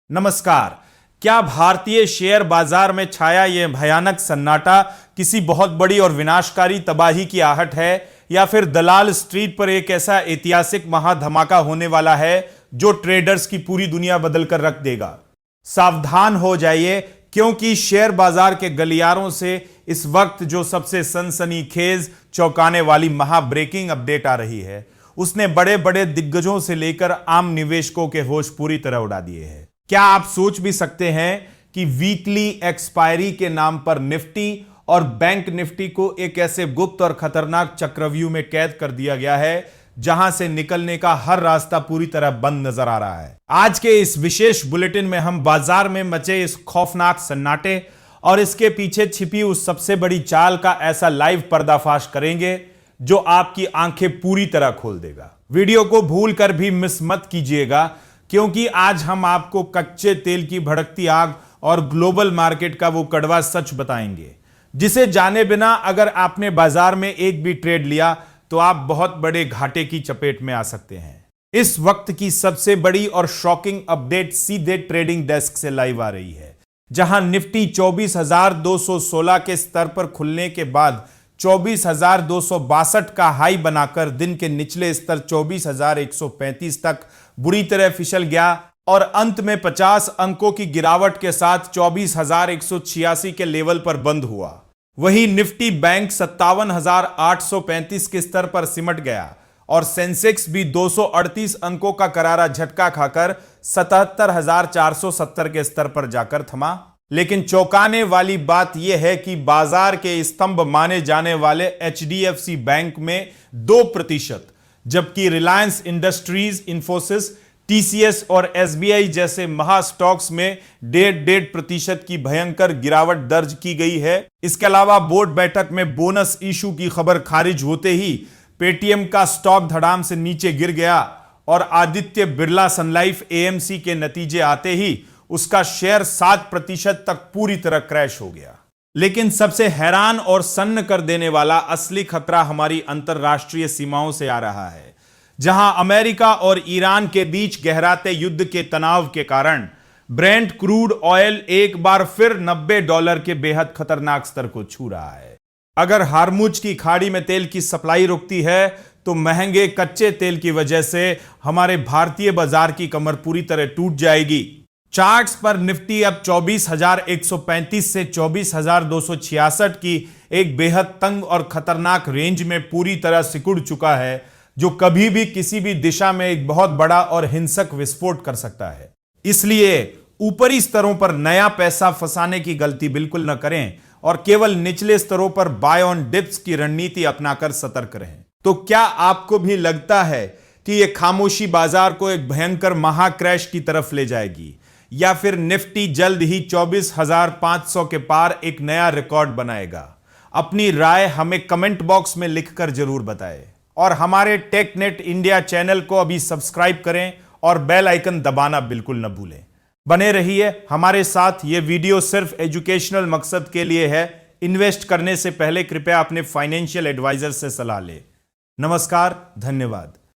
नमस्कार। क्या भारतीय शेयर बाजार में छाया यह भयानक सन्नाटा किसी बहुत बड़ी और विनाशकारी तबाही की आहट है, या फिर दलाल स्ट्रीट पर एक ऐसा ऐतिहासिक महाधमाका होने वाला है जो ट्रेडर्स की पूरी दुनिया बदल कर रख देगा? सावधान हो जाइए, क्योंकि शेयर बाजार के गलियारों से इस वक्त जो सबसे सनसनीखेज चौंकाने वाली महा ब्रेकिंग अपडेट आ रही है, उसने बड़े बड़े दिग्गजों से लेकर आम निवेशकों के होश पूरी तरह उड़ा दिए हैं। क्या आप सोच भी सकते हैं कि वीकली एक्सपायरी के नाम पर निफ्टी और बैंक निफ्टी को एक ऐसे गुप्त और खतरनाक चक्रव्यूह में कैद कर दिया गया है जहां से निकलने का हर रास्ता पूरी तरह बंद नजर आ रहा है। आज के इस विशेष बुलेटिन में हम बाजार में मचे इस खौफनाक सन्नाटे और इसके पीछे छिपी उस सबसे बड़ी चाल का ऐसा लाइव पर्दाफाश करेंगे जो आपकी आंखें पूरी तरह खोल देगा। वीडियो को भूल कर भी मिस मत कीजिएगा, क्योंकि आज हम आपको कच्चे तेल की भड़कती आग और ग्लोबल मार्केट का वो कड़वा सच बताएंगे जिसे जाने बिना अगर आपने बाजार में एक भी ट्रेड लिया तो आप बहुत बड़े घाटे की चपेट में आ सकते हैं। इस वक्त की सबसे बड़ी और शॉकिंग अपडेट सीधे ट्रेडिंग डेस्क से लाइव आ रही है, जहां निफ्टी 24,216 के स्तर पर खुलने के बाद 24,262 का हाई बनाकर दिन के निचले स्तर 24,135 तक बुरी तरह फिसल गया और अंत में 50 अंकों की गिरावट के साथ 24,186 के लेवल पर बंद हुआ। वहीं निफ्टी बैंक 57,835 के स्तर पर सिमट गया और सेंसेक्स भी 238 अंकों का करारा झटका खाकर 77,470 के स्तर पर जाकर थमा। लेकिन चौंकाने वाली बात यह है कि बाजार के स्तंभ माने जाने वाले HDFC बैंक में 2%, जबकि रिलायंस इंडस्ट्रीज, इंफोसिस, TCS और SBI जैसे महा स्टॉक्स में 1.5% की भयंकर गिरावट दर्ज की गई है। इसके अलावा बोर्ड बैठक में बोनस इशू की खबर खारिज होते ही पेटीएम का स्टॉक धड़ाम से नीचे गिर गया और आदित्य बिरला सनलाइफ AMC के नतीजे आते ही उसका शेयर 7% तक पूरी तरह क्रैश हो गया। लेकिन सबसे हैरान और सन्न कर देने वाला असली खतरा हमारी अंतरराष्ट्रीय सीमाओं से आ रहा है, जहां अमेरिका और ईरान के बीच गहराते युद्ध के तनाव के कारण ब्रेंट क्रूड ऑयल एक बार फिर $90 के बेहद खतरनाक स्तर को छू रहा है। अगर हार्मुज की खाड़ी में तेल की सप्लाई रुकती है तो महंगे कच्चे तेल की वजह से हमारे भारतीय बाजार की कमर पूरी तरह टूट जाएगी। चार्ट्स पर निफ्टी अब 24,135 से 24,266 की एक बेहद तंग और खतरनाक रेंज में पूरी तरह सिकुड़ चुका है, जो कभी भी किसी भी दिशा में एक बहुत बड़ा और हिंसक विस्फोट कर सकता है। इसलिए ऊपरी स्तरों पर नया पैसा फंसाने की गलती बिल्कुल न करें और केवल निचले स्तरों पर बाय ऑन डिप्स की रणनीति अपनाकर सतर्क रहें। तो क्या आपको भी लगता है कि यह खामोशी बाजार को एक भयंकर महाक्रैश की तरफ ले जाएगी, या फिर निफ्टी जल्द ही 24,500 के पार एक नया रिकॉर्ड बनाएगा? अपनी राय हमें कमेंट बॉक्स में लिखकर जरूर बताएं और हमारे टेकनेट इंडिया चैनल को अभी सब्सक्राइब करें और बेल आइकन दबाना बिल्कुल न भूलें। बने रहिए हमारे साथ। यह वीडियो सिर्फ एजुकेशनल मकसद के लिए है। इन्वेस्ट करने से पहले कृपया अपने फाइनेंशियल एडवाइजर से सलाह लें। नमस्कार, धन्यवाद।